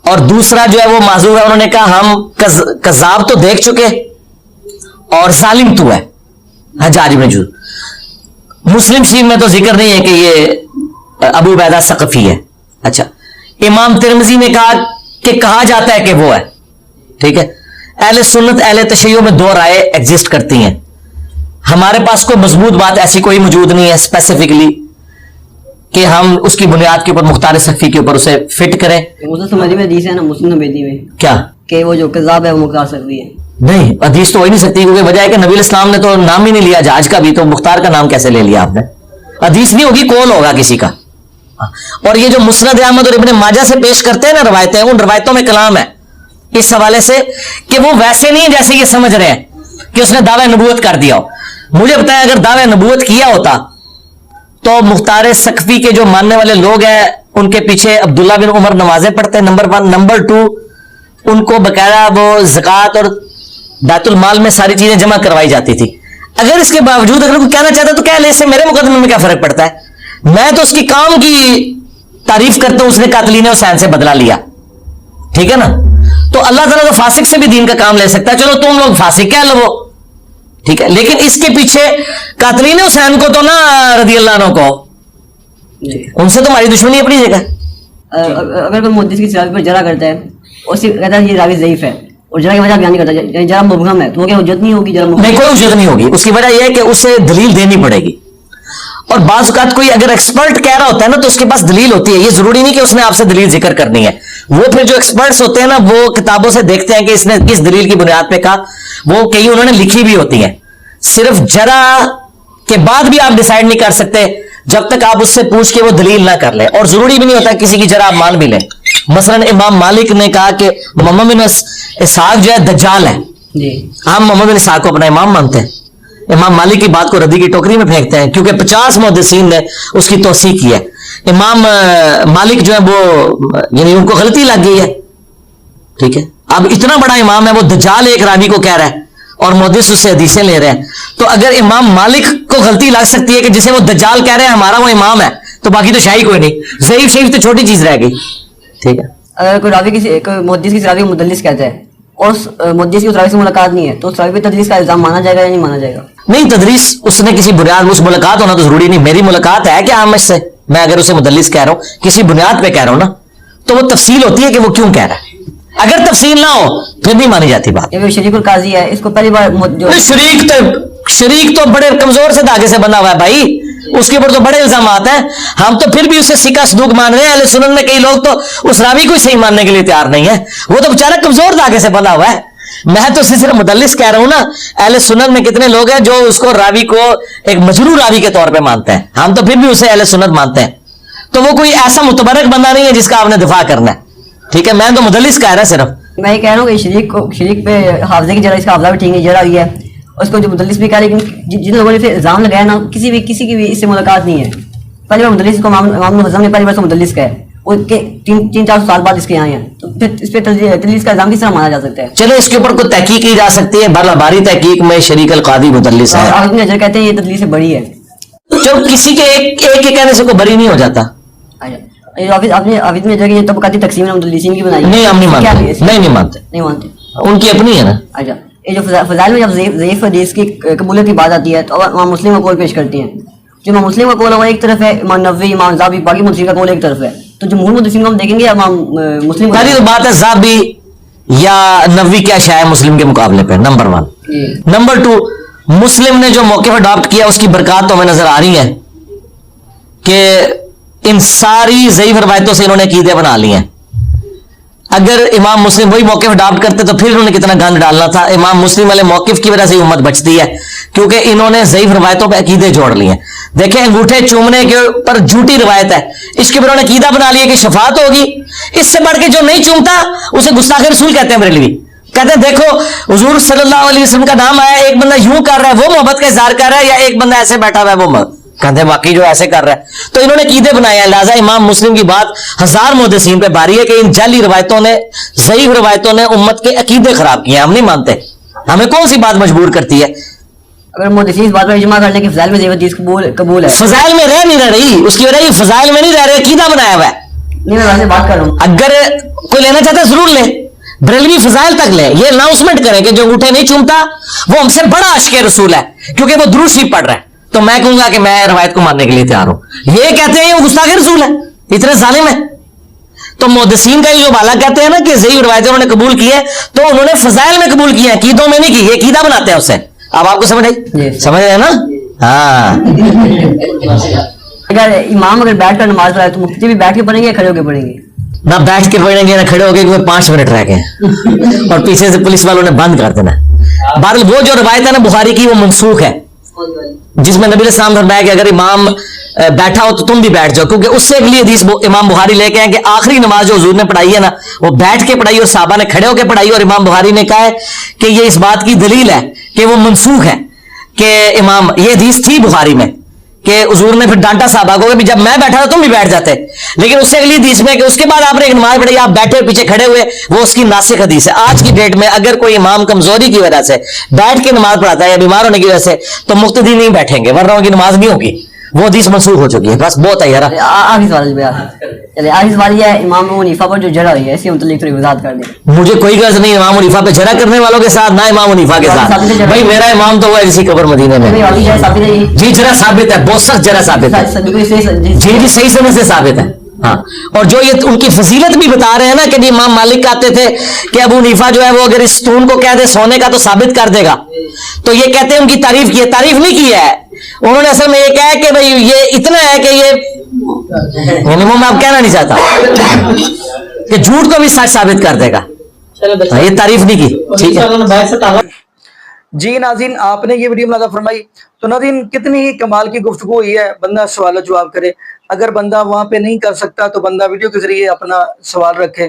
اور دوسرا جو ہے وہ معذور ہے, انہوں نے کہا ہم کذاب تو دیکھ چکے اور ظالم تو ہے حجاج ابن یوسف. مسلم شریف میں تو ذکر نہیں ہے کہ یہ ابو عبیدہ ثقفی ہے. اچھا, امام ترمذی نے کہا کہ کہا جاتا ہے کہ وہ ہے. ٹھیک ہے, اہل سنت اہل تشیع میں 2 رائے ایگزسٹ کرتی ہیں. ہمارے پاس کوئی مضبوط بات ایسی کوئی موجود نہیں ہے اسپیسیفکلی کہ ہم اس کی بنیاد کے اوپر مختار ثقفی کے اوپر اسے فٹ کریں. مسلم حدیث میں حدیث ہے نا, مسلم مہدی میں کیا کہ وہ جو کذاب ہے وہ مختار ثقفی ہے. نہیں, حدیث تو ہو ہی نہیں سکتی, کیونکہ وجہ ہے کہ نبی الاسلام نے تو نام ہی نہیں لیا جہاز کا بھی, تو مختار کا نام کیسے لے لیا آپ نے؟ حدیث نہیں ہوگی, قول ہوگا کسی کا. اور یہ جو مسند احمد اور ابن ماجہ سے پیش کرتے ہیں نا روایتیں, ان روایتوں میں کلام ہے اس حوالے سے کہ وہ ویسے نہیں جیسے یہ سمجھ رہے ہیں کہ اس نے دعوی نبوت کر دیا ہو. مجھے بتایا اگر دعوی نبوت کیا ہوتا تو مختار ثقفی کے جو ماننے والے لوگ ہیں ان کے پیچھے عبداللہ بن عمر نمازیں پڑھتے ہیں, نمبر 1. نمبر 2, ان کو باقاعدہ وہ زکوٰۃ اور بیت المال میں ساری چیزیں جمع کروائی جاتی تھی. اگر اس کے باوجود اگر کوئی کہنا چاہتا تو کہہ لے, اس سے میرے مقدمے میں کیا فرق پڑتا ہے؟ میں تو اس کی کام کی تعریف کرتا ہوں, اس نے قاتلین حسین سے بدلہ لیا. ٹھیک ہے نا, تو اللہ تعالیٰ تو فاسق سے بھی دین کا کام لے سکتا ہے. چلو تم لوگ فاسق کہہ لو, ٹھیک ہے, لیکن اس کے پیچھے قاتلین حسین کو تو نا رضی اللہ عنہ کو, ان سے تو ہماری دشمنی اپنی جگہ. اگر کوئی محدث کی صحابی پر جرح کرتا ہے اور کہتا ہے یہ راوی ضعیف ہے اور جرح کی وجہ بیان نہیں کرتا, جرح مبہم ہے, تو وہ کیا حجت نہیں ہوگی؟ نہیں, کوئی حجت نہیں ہوگی. اس کی وجہ یہ ہے کہ اسے دلیل دینی پڑے گی. اور بعض اوقات کوئی اگر ایکسپرٹ کہہ رہا ہوتا ہے نا تو اس کے پاس دلیل ہوتی ہے. یہ ضروری نہیں کہ اس نے آپ سے دلیل ذکر کرنی ہے. وہ پھر جو ایکسپرٹس ہوتے ہیں نا وہ کتابوں سے دیکھتے ہیں کہ اس نے کس دلیل کی بنیاد پہ کہا. وہ کئی انہوں نے لکھی بھی ہوتی ہیں. صرف جرح کے بعد بھی آپ ڈیسائیڈ نہیں کر سکتے جب تک آپ اس سے پوچھ کے وہ دلیل نہ کر لیں. اور ضروری بھی نہیں ہوتا کسی کی جرح آپ مان بھی لیں. مثلا امام مالک نے کہا کہ محمد بن اسحاق جو ہے دجال ہے. ہم محمد بن اسحاق کو اپنا امام مانتے ہیں. امام مالک کی بات کو ردی کی ٹوکری میں پھینکتے ہیں کیونکہ 50 محدثین نے اس کی توثیق کی ہے. امام مالک جو ہے وہ یعنی ان کو غلطی لگ گئی ہے. ٹھیک ہے, اب اتنا بڑا امام ہے وہ دجال ایک راوی کو کہہ رہا ہے اور محدث اس سے حدیثیں لے رہے ہیں. تو اگر امام مالک کو غلطی لگ سکتی ہے کہ جسے وہ دجال کہہ رہے ہیں ہمارا وہ امام ہے, تو باقی تو شاہی کوئی نہیں. ضعیف شریف تو چھوٹی چیز رہ گئی. ٹھیک ہے, اگر کوئی راوی کوئی محدث کسی راوی کو مدلس کہتا ہے اور اس محدث کی اس راوی سے ملاقات نہیں ہے, تو اس راوی پہ تدلیس کا الزام مانا جائے گا یا نہیں مانا جائے گا؟ نہیں, تدریس اس نے کسی بنیاد اس ملاقات ہونا تو ضروری نہیں. میری ملاقات ہے کہ آمش سے, میں اگر اسے مدلس کہہ رہا ہوں کسی بنیاد پہ کہہ رہا ہوں نا, تو وہ تفصیل ہوتی ہے کہ وہ کیوں کہہ رہا ہے. اگر تفصیل نہ ہو پھر نہیں مانی جاتی بات. یہ شریک القاضی ہے, اس کو پہلی بار شریک تو بڑے کمزور سے دھاگے سے بنا ہوا ہے بھائی, اس کے اوپر تو بڑے الزامات ہیں. ہم تو پھر بھی اسے سکہ صدوق مان رہے ہیں. اہل سنت میں کئی لوگ تو اس راوی کو صحیح ماننے کے لیے تیار نہیں ہے, وہ تو بیچارہ کمزور دھاگے سے بنا ہوا ہے. میں تو صرف مدلس کہہ رہا ہوں نا. اہل سنت میں کتنے لوگ ہیں جو اس کو راوی کو ایک مجروح راوی کے طور پہ مانتے ہیں, ہم تو پھر بھی اسے اہل سنت مانتے ہیں. تو وہ کوئی ایسا متبرک بندہ نہیں ہے جس کا آپ نے دفاع کرنا ہے. ٹھیک ہے, میں تو مدلس کہہ رہا صرف. میں یہ کہہ رہا ہوں کہ شریک پہ حافظے کی جگہ اس کا حافظہ بھی ٹھیک نہیں جڑا ہوئی ہے, اس کو جو مدلس بھی کہہ رہے ہیں. جن لوگوں نے پھر الزام لگایا نا, کسی کی بھی اس سے ملاقات نہیں ہے. پہلی بار مدلس کو امام الحزم نے پہلی بار سے مدلس کہا ہے, وہ 300-400 سال بعد اس کے آئے ہیں, تو پھر اس پہ تدلیس کا الزام کس طرح مانا جا سکتا ہے؟ چلو اس کے اوپر کوئی تحقیق کی جا سکتی ہے. بہرحال باری تحقیق میں شریک القاضی مدلس ہے. آپ ابن حجر کہتے ہیں یہ تدلیس سے بڑی ہے. چلو کسی کے ایک کے کہنے سے کوئی بری نہیں ہو جاتا. آپ نے ابن حجر کی یہ طبقاتی تقسیم ہے مدلسین کی بنائی ہے. نہیں, ہم نہیں مانتے. نہیں مانتے. ان کی اپنی ہے نا. اچھا, یہ جو فضائل میں جب ضعیف حدیث کی قبولیت کی بات آتی ہے تو امام مسلم کا قول پیش کرتی ہیں. جو امام مسلم کا قول ہے وہ ایک طرف ہے, امام نووی, امام زابی, باقی مدرسین کا قول ایک طرف ہے. تو جمہور مدرسین کو ہم دیکھیں گے امام مسلم پہلی تو بات ہے زابی یا نووی کیا شائع مسلم کے مقابلے پہ, نمبر 1. نمبر 2, مسلم نے جو موقف اڈاپٹ کیا اس کی برکات تو ہمیں نظر آ رہی ہے کہ ان ساری ضعیف روایتوں سے انہوں نے عقیدے بنا لی ہیں. اگر امام مسلم وہی موقف اڈاپٹ کرتے تو پھر انہوں نے کتنا گند ڈالنا تھا. امام مسلم والے موقف کی وجہ سے امت بچتی ہے, کیونکہ انہوں نے ضعیف روایتوں پہ عقیدے جوڑ لیے ہیں. دیکھیں, انگوٹھے چومنے کے اوپر جھوٹی روایت ہے, اس کے اوپر انہوں نے عقیدہ بنا لیا کہ شفاعت ہوگی. اس سے بڑھ کے جو نہیں چومتا اسے گستاخ رسول کہتے ہیں بریلوی. کہتے ہیں دیکھو حضور صلی اللہ علیہ وسلم کا نام آیا, ایک بندہ یوں کر رہا ہے وہ محبت کا اظہار کر رہا ہے, یا ایک بندہ ایسے بیٹھا ہوا ہے وہ کہتے ہیں باقی جو ایسے کر رہا ہے. تو انہوں نے عقیدے بنائے ہیں. لہٰذا امام مسلم کی بات ہزار محدثین پہ بھاری ہے کہ ان جعلی روایتوں نے, ضعیف روایتوں نے امت کے عقیدے خراب کیے ہیں. ہم نہیں مانتے. ہمیں کون سی بات مجبور کرتی ہے؟ اگر محدثین اس بات پر اجماع کر لیں کہ فضائل میں ضعیف حدیث قبول ہے, فضائل میں رہ نہیں رہ رہی, اس کی وجہ یہ فضائل میں نہیں رہ رہے, عقیدہ بنایا ہوا ہے. نہیں, میں ویسے بات کر رہا ہوں. اگر کوئی لینا چاہتا ہے ضرور لے, بریلوی فضائل تک لے. یہ اناؤنسمنٹ کریں کہ جو انگوٹھے نہیں چومتا وہ ہم سے بڑا عاشق رسول ہے کیونکہ وہ درود شریف پڑھ رہا ہے. تو میں کہوں گا کہ میں روایت کو ماننے کے لیے تیار ہوں. یہ کہتے ہیں وہ گستاخ رسول ہے, اتنے ظالم ہے. تو محدثین کا یہ جو بالا کہتے ہیں نا کہ ضعیف روایتیں انہوں نے قبول کی ہے, تو انہوں نے فضائل میں قبول کی ہے, عقیدوں میں نہیں کی. یہ عقیدہ بناتے ہیں اس سے. اب آپ کو سمجھ آئی؟ سمجھ رہے ہیں نا؟ ہاں. اگر امام بیٹھ کر نماز پڑھائے تو مفتی بھی بیٹھ کے پڑھیں گے یا کھڑے ہو کے پڑھیں گے؟ نہ بیٹھ کے پڑھیں گے نہ کھڑے ہو گئے, کیونکہ 5 منٹ رہ گئے اور پیچھے سے پولیس والوں نے بند کر دینا. بہرحال وہ جو روایت ہے نا بخاری کی, وہ منسوخ ہے, جس میں نبی علیہ السلام نے فرمایا کہ اگر امام بیٹھا ہو تو تم بھی بیٹھ جاؤ. کیونکہ اس سے اگلی حدیث امام بخاری لے کے ہیں کہ آخری نماز جو حضور نے پڑھائی ہے نا وہ بیٹھ کے پڑھائی اور صحابہ نے کھڑے ہو کے پڑھائی. اور امام بخاری نے کہا ہے کہ یہ اس بات کی دلیل ہے کہ وہ منسوخ ہے, کہ امام یہ حدیث تھی بخاری میں کہ حضور نے پھر ڈانٹا صحابہ کو کہ جب میں بیٹھا تھا تم بھی بیٹھ جاتے. لیکن اس سے اگلی حدیث میں کہ اس کے بعد آپ نے ایک نماز پڑھی, آپ بیٹھے پیچھے کھڑے ہوئے, وہ اس کی ناسخ حدیث ہے. آج کی ڈیٹ میں اگر کوئی امام کمزوری کی وجہ سے بیٹھ کے نماز پڑھاتا ہے یا بیمار ہونے کی وجہ سے, تو مقتدی نہیں بیٹھیں گے, ورنہ ان کی نماز نہیں ہوگی. وہ حدیث منسوخ ہو چکی ہے. بس بہت ہے یار. آخری سوال یہ ہے, امام ابو حنیفہ پر جو جڑا ہوئی ہے اس کے متعلق تھوڑی وضاحت کر دیں. مجھے کوئی غرض نہیں امام حنیفہ پہ جھگڑا کرنے والوں کے ساتھ, نہ امام حنیفہ کے ساتھ. بھائی میرا امام تو وہ ہے اسی قبر مدینے میں. جی جرا ثابت ہے, بہت سخت جرا ثابت ہے. جی جی صحیح سمجھ سے ثابت ہے. ہاں, اور جو یہ ان کی فضیلت بھی بتا رہے ہیں نا کہ امام مالک کہتے تھے کہ ابو حنیفہ جو ہے وہ اگر اس ستون کو کہہ دے سونے کا تو ثابت کر دے گا, تو یہ کہتے ہیں ان کی تعریف کی ہے. تعریف نہیں کی ہے انہوں نے, اصل میں یہ کہا کہ بھائی یہ اتنا ہے کہ یہ میں اب کہنا نہیں چاہتا کہ جھوٹ کو بھی سچ ثابت کر دے گا. یہ تعریف نہیں کی. ٹھیک ہے جی ناظرین, آپ نے یہ ویڈیو ملاحظہ فرمائی. تو ناظرین کتنی ہی کمال کی گفتگو ہوئی ہے, بندہ سوال جواب کرے. اگر بندہ وہاں پہ نہیں کر سکتا تو بندہ ویڈیو کے ذریعے اپنا سوال رکھے.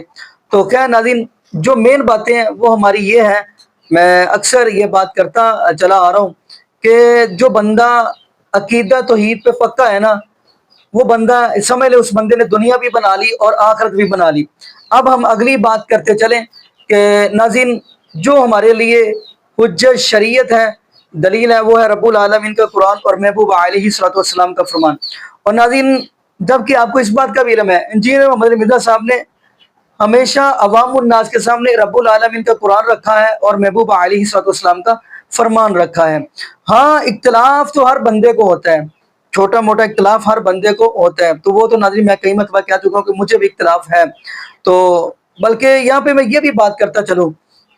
تو کیا ناظرین, جو مین باتیں ہیں وہ ہماری یہ ہیں, میں اکثر یہ بات کرتا چلا آ رہا ہوں کہ جو بندہ عقیدہ توحید پہ پکا ہے نا, وہ بندہ سمجھ لے اس بندے نے دنیا بھی بنا لی اور آخرت بھی بنا لی. اب ہم اگلی بات کرتے چلیں کہ ناظرین جو ہمارے لیے حجت شریعت ہے، دلیل ہے، وہ ہے رب العالمین کا قرآن اور محبوب علیہ الصلوۃ والسلام کا فرمان۔ اور ناظرین، جب کہ آپ کو اس بات کا بھی علم ہے، انجینئر محمد مرزا صاحب نے ہمیشہ عوام الناس کے سامنے رب العالمین کا قرآن رکھا ہے اور محبوب علیہ الصلوۃ والسلام کا فرمان رکھا ہے۔ ہاں، اختلاف تو ہر بندے کو ہوتا ہے، چھوٹا موٹا اختلاف ہر بندے کو ہوتا ہے، تو وہ تو ناظرین میں کئی مرتبہ کہہ چکا ہوں کہ مجھے بھی اختلاف ہے، تو بلکہ یہاں پہ میں یہ بھی بات کرتا چلوں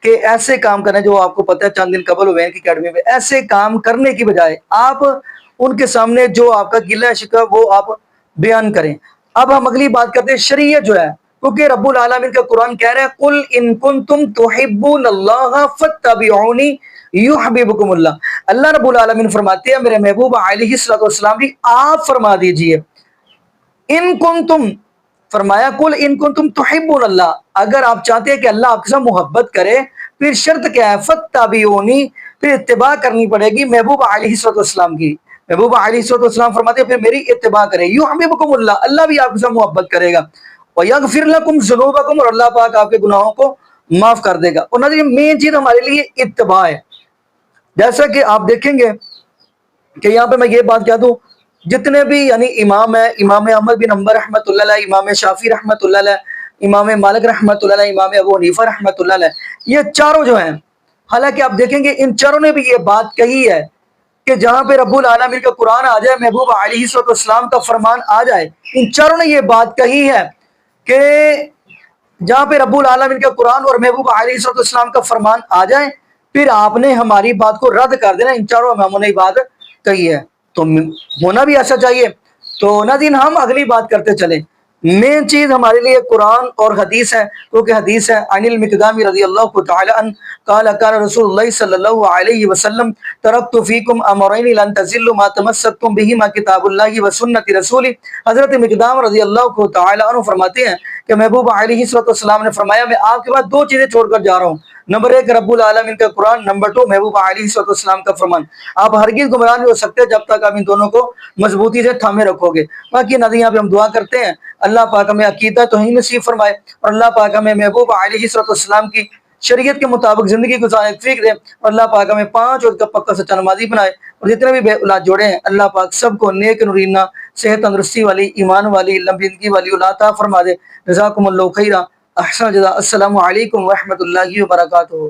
کہ ایسے کام کریں جو آپ کو پتہ ہے چند دن قبل ہوئے ہیں کی اکیڈمی میں، ایسے کام کرنے کی بجائے آپ ان کے سامنے جو آپ کا گلہ شکوہ وہ آپ بیان کریں۔ اب ہم اگلی بات کرتے ہیں شریعت جو ہے، کیونکہ رب العالمین کا قرآن کہہ رہا ہے قل ان کنتم تحبون اللہ فاتبعونی یحببکم اللہ۔ اللہ رب العالمین فرماتے ہیں میرے محبوب علیہ الصلوۃ والسلام بھی آپ فرما دیجئے ان کنتم، فرمایا قل ان کنتم تحبون اللہ، اگر آپ چاہتے ہیں کہ اللہ آپ کے ساتھ محبت کرے پھر شرط کیا ہے؟ فاتبعونی، پھر اتباع کرنی پڑے گی محبوب علیہ الصلوۃ والسلام کی۔ محبوب علیہ الصلوۃ والسلام فرماتے ہیں پھر میری اتباع کرے، یحببکم اللہ، اللہ بھی آپ کے ساتھ محبت کرے گا، وَيَغْفِرْ لَكُمْ ذُنُوبَكُمْ، اور اللہ پاک آپ کے گناہوں کو معاف کر دے گا۔ اور ناظرین مین چیز ہمارے لیے اتباع ہے، جیسا کہ آپ دیکھیں گے کہ یہاں پہ میں یہ بات کہہ دوں، جتنے بھی یعنی امام ہیں، امام احمد بن حنبل رحمۃ اللہ علیہ، امام شافعی رحمۃ اللہ علیہ، امام مالک رحمۃ اللہ علیہ، امام ابو حنیفہ رحمۃ اللہ علیہ، یہ چاروں جو ہیں، حالانکہ آپ دیکھیں گے ان چاروں نے بھی یہ بات کہی ہے کہ جہاں پہ رب العالمین کا قرآن آ جائے، محبوب علیہ الصلوۃ والسلام کا فرمان آ جائے، ان چاروں نے یہ بات کہی ہے کہ جہاں پہ رب العالمین کا قرآن اور محبوب علیہ الصلوۃ والسلام کا فرمان آ جائے پھر آپ نے ہماری بات کو رد کر دینا، ان چاروں اماموں نے بات کہی ہے، تو ہونا بھی ایسا چاہیے۔ تو ناظرین ہم اگلی بات کرتے چلیں، مین چیز ہمارے لیے قرآن اور حدیث ہے، کیونکہ حدیث ہے عن المقدام رضی اللہ تعالی عنہ قال قال رسول اللہ صلی اللہ علیہ وسلم ترکت فیکم امرین لن تضلوا ما تمسکتم بہما کتاب اللہ وسنت رسولہ۔ حضرت مقدام رضی اللہ تعالی عنہ فرماتے ہیں کہ محبوب علیہ الصلوۃ والسلام نے فرمایا میں آپ کے بعد دو چیزیں چھوڑ کر جا رہا ہوں، نمبر ایک رب العالمین کا قرآن، نمبر دو محبوب علیہ الصلوۃ والسلام کا فرمان۔ آپ ہرگز گمراہ نہیں ہو سکتے جب تک آپ ان دونوں کو مضبوطی سے تھامے رکھو گے۔ باقی نظر یہاں پہ ہم دعا کرتے ہیں اللہ پاک ہمیں عقیدہ توحید نصیب فرمائے اور اللہ پاک ہمیں محبوب علیہ الصلوۃ والسلام کی شریعت کے مطابق زندگی گزارنے کی توفیق دے اور اللہ پاک ہمیں 5 وقت کا پکا سچا نمازی بنائے، اور جتنے بھی بے اولاد جوڑے ہیں اللہ پاک سب کو نیک نورینہ صحت تندرستی والی، ایمان والی، لمبی زندگی والی اولاد عطا فرما دے۔ جزاکم اللہ خیرا، احسن جزا۔ السلام علیکم ورحمۃ اللہ وبرکاتہ۔